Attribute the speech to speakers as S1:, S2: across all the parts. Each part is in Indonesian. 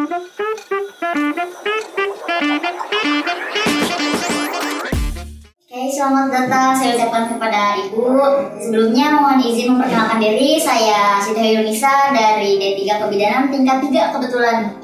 S1: Oke, selamat datang saya ucapkan kepada Ibu. Sebelumnya mohon izin memperkenalkan diri, saya Siti Yunisa dari D3 Kebidanan tingkat 3 kebetulan.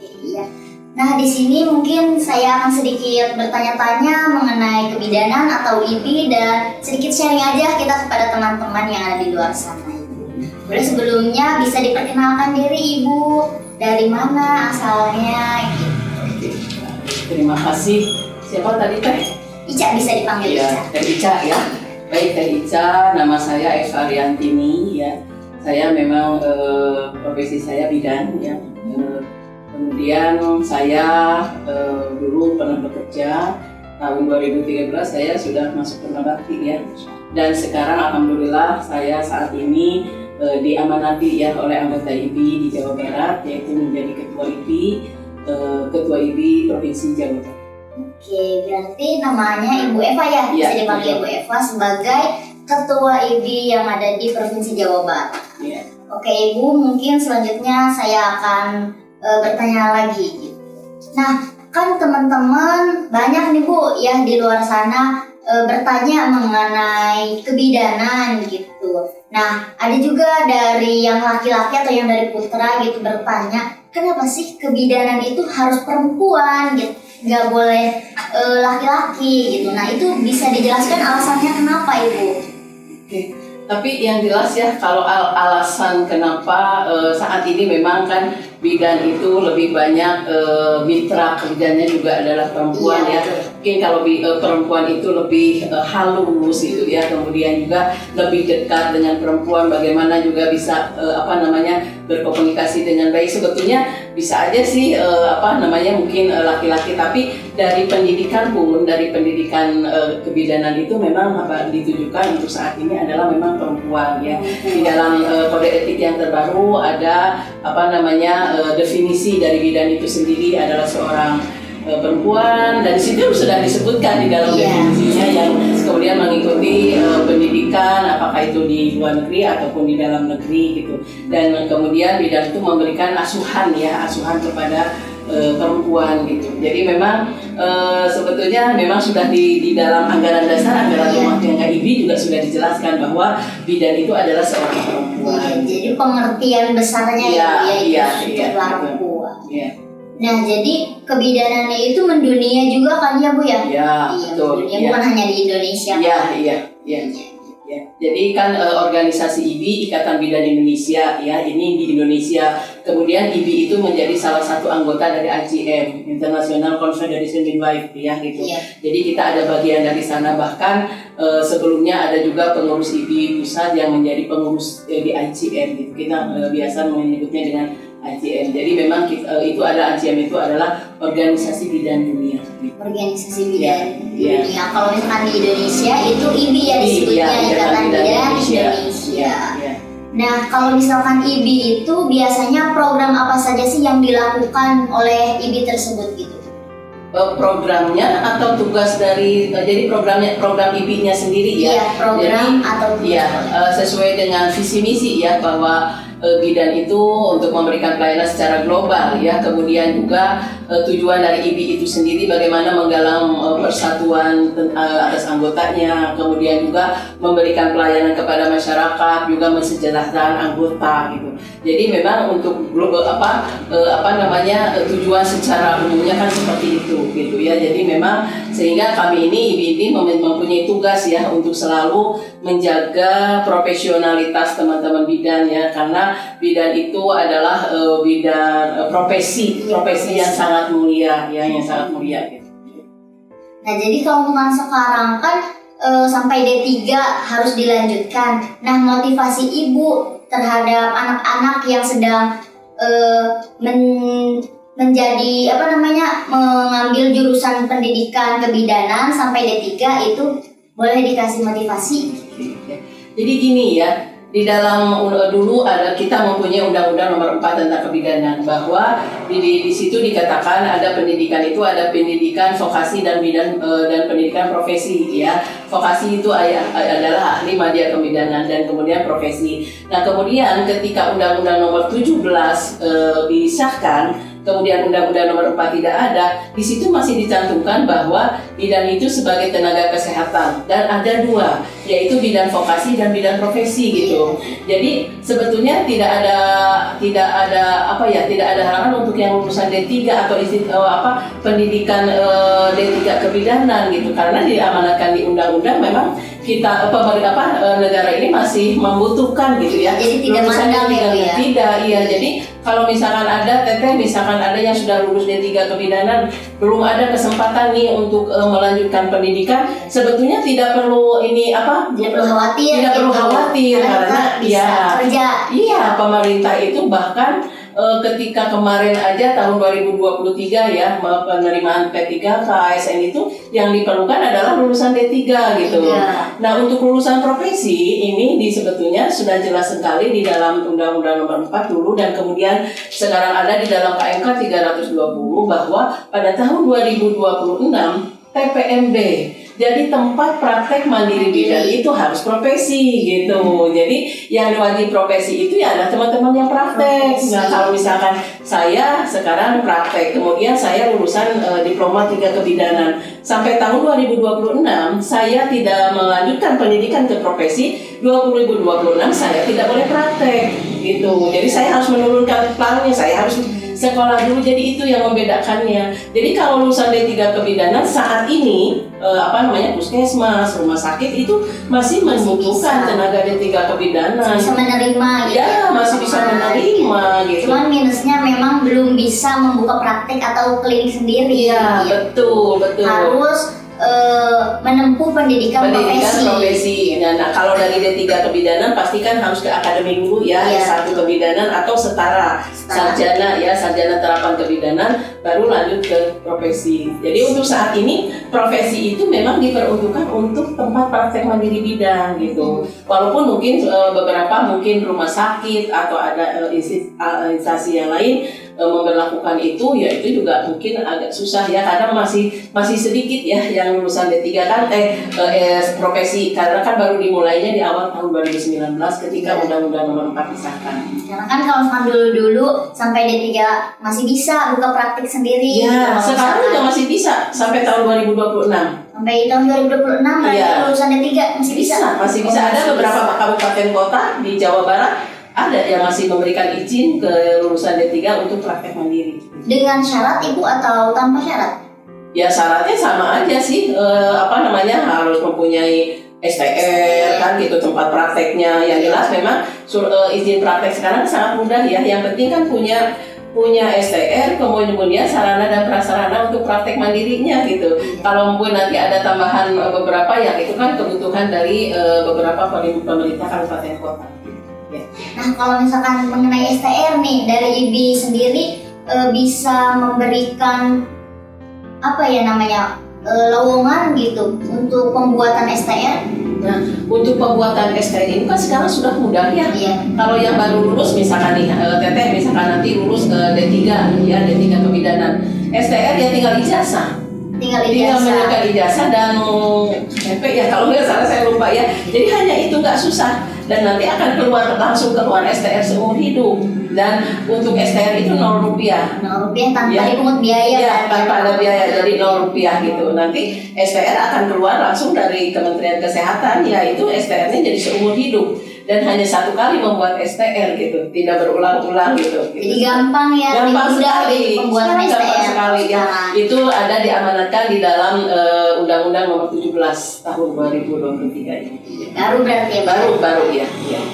S1: Iya. Nah, di sini mungkin saya akan sedikit bertanya-tanya mengenai kebidanan atau IBI dan sedikit sharing aja kita kepada teman-teman yang ada di luar sana. Boleh sebelumnya bisa diperkenalkan diri Ibu, dari mana asalnya gitu.
S2: Terima kasih. Siapa tadi Teh?
S1: Ica, bisa dipanggil Ica.
S2: Teh Ica ya. Baik Teh Ica, nama saya Eva Ariantini ya. Saya memang profesi saya bidan ya. Kemudian saya dulu pernah bekerja tahun 2013 saya sudah masuk Purnabakti ya. Dan sekarang alhamdulillah saya saat ini diamanati ya oleh anggota IBI di Jawa Barat, yaitu menjadi ketua IBI Provinsi Jawa Barat.
S1: Oke, berarti namanya Ibu Eva ya? Bisa dipanggil Ibu Eva sebagai Ketua IBI yang ada di Provinsi Jawa Barat.
S2: Ya.
S1: Oke Ibu, mungkin selanjutnya saya akan bertanya lagi. Nah, kan teman-teman banyak nih Bu ya di luar sana bertanya mengenai kebidanan gitu. Nah, ada juga dari yang laki-laki atau yang dari putra gitu bertanya, kenapa sih kebidanan itu harus perempuan gitu? Nggak boleh laki-laki gitu. Nah, itu bisa dijelaskan alasannya kenapa Ibu?
S2: Oke. Tapi yang jelas ya kalau alasan kenapa saat ini memang kan bidan itu lebih banyak mitra kerjanya juga adalah perempuan ya. Mungkin kalau perempuan itu lebih halus gitu ya, kemudian juga lebih dekat dengan perempuan, bagaimana juga bisa berkomunikasi dengan baik. Sebetulnya bisa aja sih mungkin laki-laki, tapi dari pendidikan kebidanan itu memang ditujukan untuk saat ini adalah memang perempuan ya. Di dalam kode etik yang terbaru ada definisi dari bidan itu sendiri adalah seorang perempuan, dan di situ sudah disebutkan di dalam definisinya yang kemudian mengikuti pendidikan apakah itu di luar negeri ataupun di dalam negeri gitu. Dan kemudian bidan itu memberikan asuhan kepada perempuan gitu. Jadi memang sebetulnya memang sudah di dalam anggaran dasar, anggaran rumah tangga IBI juga sudah dijelaskan bahwa bidan itu adalah seorang perempuan.
S1: Jadi pengertian besarnya untuk perempuan. Nah, jadi kebidanannya itu mendunia juga kan ya Bu ya?
S2: Iya, betul.
S1: Mendunia, bukan hanya di Indonesia.
S2: Iya. Jadi kan organisasi IBI, Ikatan Bidan Indonesia ya, ini di Indonesia. Kemudian IBI itu menjadi salah satu anggota dari ICM, International Confederation Midwife ya gitu. Jadi kita ada bagian dari sana, bahkan sebelumnya ada juga pengurus IBI pusat yang menjadi pengurus di ICM gitu. Kita biasa menyebutnya dengan ICM. Jadi memang itu ada ICM itu adalah organisasi bidan dunia.
S1: Organisasi bidan dunia. Kalau misalkan di Indonesia itu IBI ya disebutnya, Ikatan Bidan Indonesia. Nah, kalau misalkan IBI itu biasanya program apa saja sih yang dilakukan oleh IBI tersebut gitu?
S2: Programnya atau tugas dari jadi program IBI-nya sendiri ya.
S1: Iya, program jadi, atau tugas.
S2: Sesuai dengan visi misi ya, bahwa bidan itu untuk memberikan pelayanan secara global ya. Kemudian juga tujuan dari IBI itu sendiri bagaimana menggalang persatuan atas anggotanya, kemudian juga memberikan pelayanan kepada masyarakat, juga mensejahterakan anggota gitu. Jadi memang untuk tujuan secara umumnya kan seperti itu gitu ya. Jadi memang sehingga kami ini IBI ini mempunyai tugas ya untuk selalu menjaga profesionalitas teman-teman bidan ya, karena bidan itu adalah profesi yang sangat mulia ya, yang sangat mulia gitu.
S1: Nah, jadi kalau sekarang kan sampai D3 harus dilanjutkan. Nah, motivasi Ibu terhadap anak-anak yang sedang menjadi mengambil jurusan pendidikan kebidanan sampai D3 itu boleh dikasih motivasi?
S2: Jadi gini ya, di dalam dulu kita mempunyai Undang-Undang Nomor 4 tentang Kebidanan, bahwa di situ dikatakan ada pendidikan itu ada pendidikan vokasi dan bidan dan pendidikan profesi ya. Vokasi itu adalah ahli media kebidanan dan kemudian profesi. Nah, kemudian ketika Undang-Undang Nomor 17 disahkan, kemudian Undang-Undang Nomor 4 tidak ada, di situ masih dicantumkan bahwa bidan itu sebagai tenaga kesehatan dan ada dua, yaitu bidan vokasi dan bidan profesi gitu. Jadi sebetulnya tidak ada halangan untuk yang lulusan D3 atau pendidikan D3 kebidanan gitu, karena diamanatkan di undang-undang memang kita negara ini masih membutuhkan gitu ya.
S1: Jadi tidak mandang ya.
S2: Tidak, iya. Jadi kalau misalkan ada misalkan ada yang sudah lulus D3 kebidanan, belum ada kesempatan nih untuk melanjutkan pendidikan, sebetulnya tidak perlu
S1: tidak perlu khawatir
S2: karena
S1: bisa kerja.
S2: Iya, pemerintah itu bahkan ketika kemarin aja tahun 2023 ya, penerimaan P3 KASN itu yang diperlukan adalah lulusan D3 gitu.
S1: Iya.
S2: Nah, untuk lulusan profesi ini sebetulnya sudah jelas sekali di dalam Undang-Undang Nomor 4 dulu, dan kemudian sekarang ada di dalam KMK 320 bahwa pada tahun 2026 TPMB, jadi tempat praktek mandiri bidan itu harus profesi gitu. Jadi yang wajib profesi itu ya ada teman-teman yang praktek. Nah, kalau misalkan saya sekarang praktek, kemudian saya lulusan diploma 3 kebidanan, sampai tahun 2026 saya tidak melanjutkan pendidikan ke profesi, 2026 saya tidak boleh praktek gitu. Jadi saya harus menurunkan plannya, saya harus sekolah dulu, jadi itu yang membedakannya. Jadi kalau lulusan D3 kebidanan saat ini puskesmas, rumah sakit itu masih membutuhkan tenaga D3 kebidanan.
S1: Bisa menerima gitu.
S2: Ya, masih bisa menerima gitu.
S1: Cuman minusnya memang belum bisa membuka praktek atau klinik sendiri.
S2: Iya, betul.
S1: Harus menempuh pendidikan profesi.
S2: Nah, kalau dari D3 kebidanan pastikan harus ke akademi dulu ya, S1 kebidanan atau setara sarjana ya, sarjana terapan kebidanan, baru lanjut ke profesi. Jadi untuk saat ini profesi itu memang diperuntukkan untuk tempat praktek mandiri bidan gitu. Walaupun mungkin beberapa rumah sakit atau ada instansi yang lain memberlakukan itu, ya itu juga mungkin agak susah ya, karena masih sedikit ya yang lulusan D3 kan profesi, karena kan baru dimulainya di awal tahun 2019 ketika Undang-Undang Nomor 4 disahkan.
S1: Karena kan kalau dulu sampai D3 masih bisa buka praktik sendiri.
S2: Ya, sekarang juga masih bisa sampai tahun 2026.
S1: Sampai tahun 2026 lulusan D3 masih bisa.
S2: Masih bisa. Ada beberapa kabupaten kota di Jawa Barat ada yang masih memberikan izin ke lulusan D3 untuk praktek mandiri. Dengan
S1: syarat Ibu atau tanpa syarat?
S2: Ya syaratnya sama aja sih, harus mempunyai STR kan gitu, tempat prakteknya. Yang jelas memang izin praktek sekarang sangat mudah ya. Yang penting kan punya STR, kemudian sarana dan prasarana untuk praktek mandirinya gitu. Kalau mungkin nanti ada tambahan beberapa, yang itu kan kebutuhan dari beberapa pemerintah kabupaten kota.
S1: Nah, kalau misalkan mengenai STR nih, dari IBI sendiri bisa memberikan lowongan gitu untuk pembuatan STR.
S2: Nah, untuk pembuatan STR ini kan sekarang sudah mudah ya. Kalau yang baru lulus misalkan nih, Teteh misalkan nanti lulus D3 ya, D3 kebidanan, STR ya tinggal ijazah. Tinggal menunjukkan ijazah dan MP ya, kalau nggak salah saya lupa ya. Jadi hanya itu, nggak susah, dan nanti akan langsung keluar STR seumur hidup. Dan untuk STR itu Rp0.
S1: Rp0 tanpa dipungut biaya.
S2: Ya, tanpa ada biaya, jadi Rp0 gitu. Nanti STR akan keluar langsung dari Kementerian Kesehatan, yaitu STR-nya jadi seumur hidup. Dan hanya satu kali membuat STR gitu, tidak berulang-ulang gitu.
S1: Jadi gampang ya,
S2: gampang sekali
S1: pembuatan STR.
S2: Gampang sekali ya. Itu ada diamanatkan di dalam Undang-Undang Nomor 17 tahun 2023 ini.
S1: Baru berarti ya?
S2: Baru ya.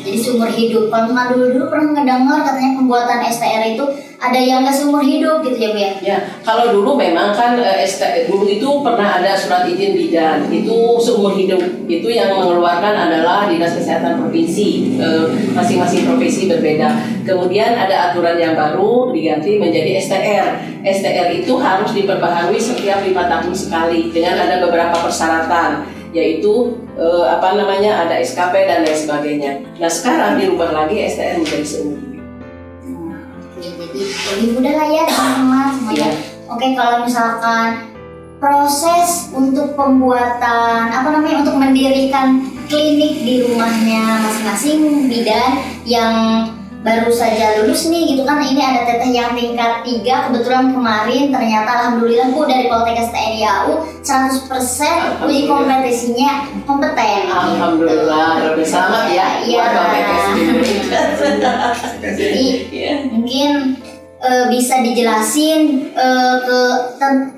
S1: Jadi seumur hidup. Kalau dulu pernah ngedengar katanya pembuatan STR itu ada yang nggak seumur hidup gitu ya Bu ya?
S2: Ya, kalau dulu memang kan dulu itu pernah ada surat izin bidan, itu seumur hidup. Itu yang mengeluarkan adalah Dinas Kesehatan Provinsi, masing-masing provinsi berbeda. Kemudian ada aturan yang baru diganti menjadi STR. STR itu harus diperbaharui setiap 5 tahun sekali dengan ada beberapa persyaratan, yaitu ada SKP dan lain sebagainya. Nah sekarang dirubah lagi STR menjadi seumur hidup.
S1: Jadi lebih mudah lah ya teman-teman semuanya. Oke, kalau misalkan proses untuk pembuatan untuk mendirikan klinik di rumahnya masing-masing bidan yang baru saja lulus nih gitu kan, ini ada teteh yang tingkat 3 kebetulan kemarin ternyata alhamdulillah Bu dari Poltekkes TNI AU 100% uji kompetisinya kompeten.
S2: Alhamdulillah, lebih selamat ya.
S1: Iya.
S2: Jadi
S1: Jadi mungkin bisa dijelasin ke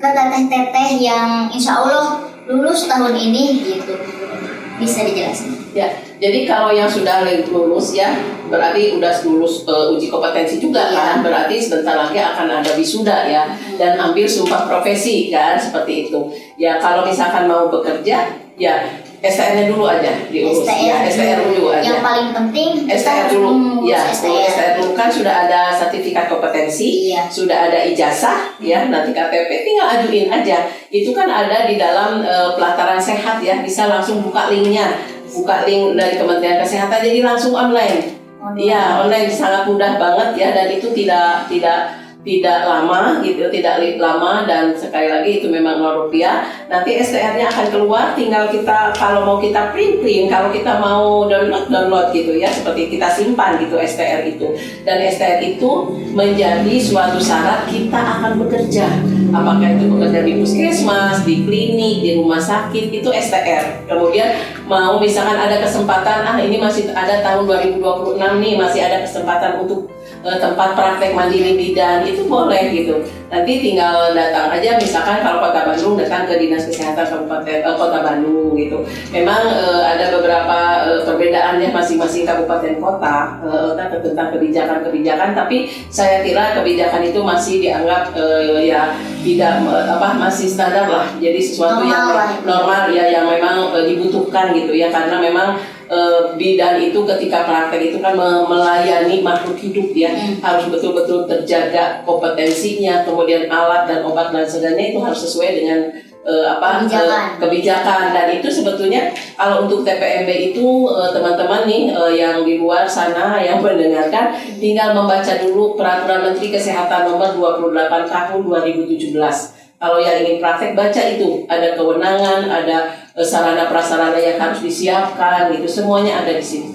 S1: teteh-teteh yang insya Allah lulus tahun ini gitu, bisa dijelasin.
S2: ya, jadi kalau yang sudah lulus ya, berarti udah lulus uji kompetensi juga kan, berarti sebentar lagi akan ada wisuda ya, dan ambil sumpah profesi kan, seperti itu. Ya kalau misalkan mau bekerja, ya STR-nya dulu aja diurus, ya STR dulu aja.
S1: Yang paling penting
S2: STR dulu, ya
S1: STR.
S2: dulu kan sudah ada sertifikat kompetensi, sudah ada ijazah, ya nanti KTP tinggal ajuin aja. Itu kan ada di dalam pelataran sehat ya, bisa langsung buka linknya, buka link dari Kementerian Kesehatan, jadi langsung online. Iya, online sangat mudah banget ya, dan itu tidak lama gitu, tidak lama, dan sekali lagi itu memang Rp0. Nanti STR-nya akan keluar, tinggal kita kalau mau kita print, kalau kita mau download gitu ya, seperti kita simpan gitu STR itu. Dan STR itu menjadi suatu syarat kita akan bekerja. Apakah itu bekerja di puskesmas, di klinik, di rumah sakit, itu STR. Kemudian mau misalkan ada kesempatan, ini masih ada tahun 2026 nih, masih ada kesempatan untuk tempat praktek mandiri bidan, itu boleh gitu. Nanti tinggal datang aja, misalkan kalau Kota Bandung datang ke Dinas Kesehatan Kabupaten Kota Bandung gitu. Memang ada beberapa perbedaannya masing-masing kabupaten kota tentang kebijakan-kebijakan, tapi saya kira kebijakan itu masih dianggap ya tidak masih standar lah. Jadi sesuatu yang normal ya, yang memang dibutuhkan gitu ya, karena memang bidan itu ketika praktek itu kan melayani makhluk hidup ya, harus betul-betul terjaga kompetensinya, kemudian alat dan obat dan sebagainya itu harus sesuai dengan kebijakan. Dan itu sebetulnya kalau untuk TPMB itu teman-teman nih yang di luar sana yang mendengarkan, tinggal membaca dulu Peraturan Menteri Kesehatan Nomor 28 Tahun 2017. Kalau yang ingin praktek baca itu, ada kewenangan, ada sarana prasarana yang harus disiapkan, gitu semuanya ada di sini.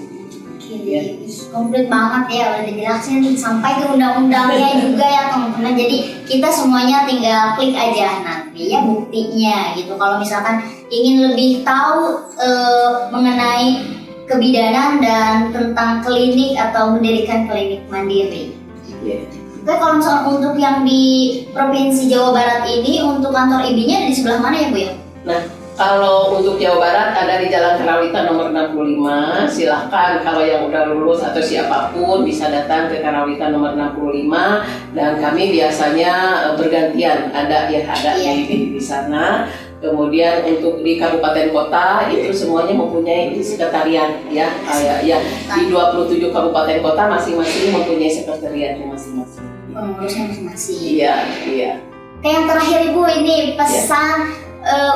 S1: Komplit banget ya, udah dijelasin sampai ke undang-undangnya juga ya teman-teman. Jadi kita semuanya tinggal klik aja nanti ya buktinya gitu. Kalau misalkan ingin lebih tahu mengenai kebidanan dan tentang klinik atau mendirikan klinik mandiri. Oke, kalau misalkan untuk yang di Provinsi Jawa Barat ini, untuk kantor IB-nya ada di sebelah mana ya Bu ya?
S2: Nah, kalau untuk Jawa Barat ada di Jalan Karawitan nomor 65. Silahkan kalau yang udah lulus atau siapapun bisa datang ke Karawitan nomor 65, dan kami biasanya bergantian ada di sana. Kemudian untuk di kabupaten kota itu semuanya mempunyai sekretariat ya, di 27 kabupaten kota masing-masing mempunyai sekretariatnya masing-masing.
S1: Pengurusnya masing-masing.
S2: Iya.
S1: Oke, yang terakhir Ibu, ini pesan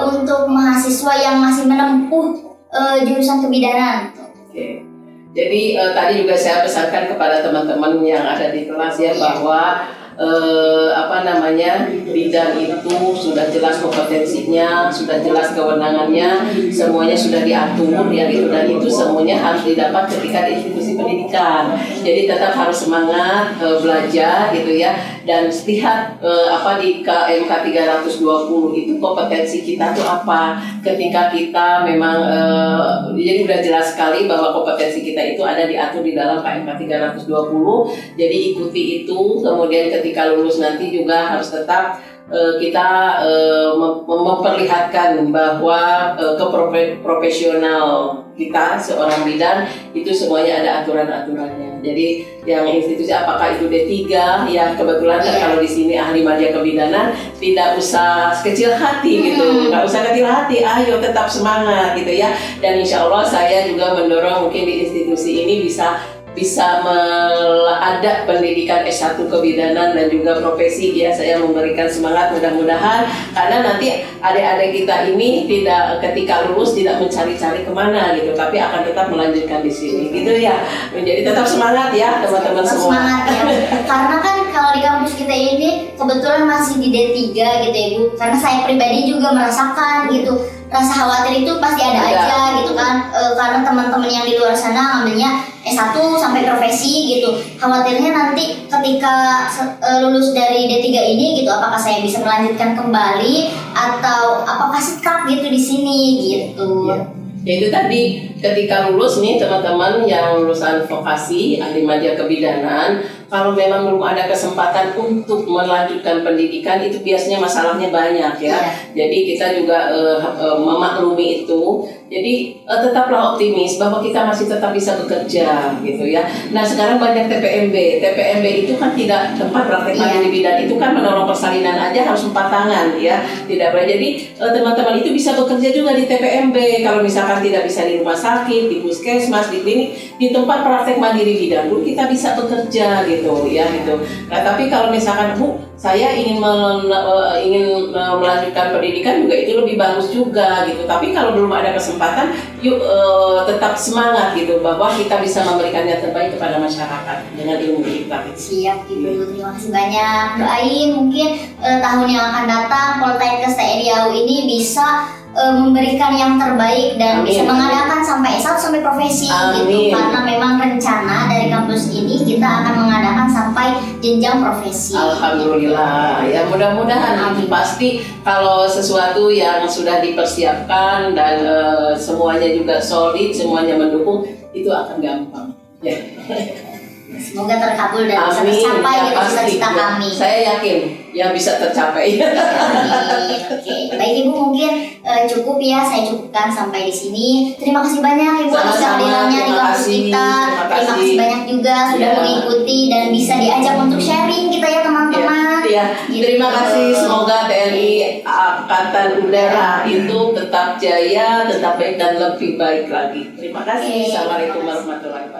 S1: untuk mahasiswa yang masih menempuh jurusan kebidanan.
S2: Oke. Jadi tadi juga saya pesankan kepada teman-teman yang ada di kelas ya, bahwa bidan itu sudah jelas kompetensinya, sudah jelas kewenangannya, semuanya sudah diatur ya gitu, dan itu semuanya harus didapat ketika di institusi pendidikan. Jadi tetap harus semangat belajar gitu ya, dan lihat di KMK 320 itu kompetensi kita tuh apa. Ketika kita memang jadi udah jelas sekali bahwa kompetensi kita itu ada diatur di dalam KMK 320. Jadi ikuti itu, kemudian ketika lulus nanti juga harus tetap kita memperlihatkan bahwa keprofesional kita seorang bidan itu semuanya ada aturan-aturannya. Jadi yang institusi apakah itu D3 ya, kebetulan kalau di sini ahli media kebidanan, tidak usah kecil hati gitu, nggak usah kecil hati, ayo tetap semangat gitu ya. Dan insya Allah saya juga mendorong mungkin di institusi ini bisa ada pendidikan S1 kebidanan dan juga profesi ya. Saya memberikan semangat, mudah-mudahan, karena nanti adik-adik kita ini tidak ketika lulus tidak mencari-cari kemana gitu, tapi akan tetap melanjutkan di sini gitu ya. Menjadi tetap semangat ya teman-teman semua.
S1: Semangat ya. Karena kan kalau di kampus kita ini kebetulan masih di D3 gitu ya Bu. Karena saya pribadi juga merasakan gitu, rasa khawatir itu pasti ada aja gitu kan. Karena teman-teman yang di luar sana ngambilnya S1 sampai profesi gitu, khawatirnya nanti ketika lulus dari D3 ini gitu, apakah saya bisa melanjutkan kembali atau apakah stuck gitu di sini gitu.
S2: Ya itu tadi, ketika lulus nih teman-teman yang lulusan vokasi ahli media kebidanan, kalau memang belum ada kesempatan untuk melanjutkan pendidikan, itu biasanya masalahnya banyak ya. Jadi kita juga memaklumi itu. Jadi tetaplah optimis bahwa kita masih tetap bisa bekerja gitu ya. Nah sekarang banyak TPMB itu kan tidak tempat praktek mandiri bidan, itu kan menolong persalinan aja harus 4 tangan ya. Tidak boleh. Jadi teman-teman itu bisa bekerja juga di TPMB. Kalau misalkan tidak bisa di rumah sakit, di puskesmas, di klinik, di tempat praktek mandiri bidan dulu kita bisa bekerja gitu ya gitu. Nah tapi kalau misalkan Bu, saya ingin melanjutkan pendidikan juga, itu lebih bagus juga gitu. Tapi kalau belum ada kesempatan, yuk tetap semangat gitu bahwa kita bisa memberikan yang terbaik kepada masyarakat dengan ilmu kita.
S1: Siap Ibu, terima kasih banyak. Doain mungkin tahun yang akan datang Poltekkes TNI AU ini bisa memberikan yang terbaik dan bisa mengadakan sampai S1 sampai profesi gitu, karena memang rencana dari kampus ini kita akan mengadakan sampai jenjang profesi.
S2: Alhamdulillah ya, mudah-mudahan pasti kalau sesuatu yang sudah dipersiapkan dan semuanya juga solid, semuanya mendukung, itu akan gampang ya.
S1: Semoga terkabul dan bisa tercapai gitu cita-cita kami.
S2: Saya yakin ya bisa tercapai.
S1: Oke, baik Ibu, mungkin cukup ya, saya cukupkan sampai di sini. Terima kasih banyak Ibu atas kehadirannya di kampus kita. Terima kasih banyak juga sudah mengikuti dan bisa diajak untuk sharing kita ya teman-teman.
S2: Terima kasih. Semoga TNI Angkatan Udara itu tetap jaya, tetap baik dan lebih baik lagi. Terima kasih. Assalamualaikum warahmatullahi wabarakatuh.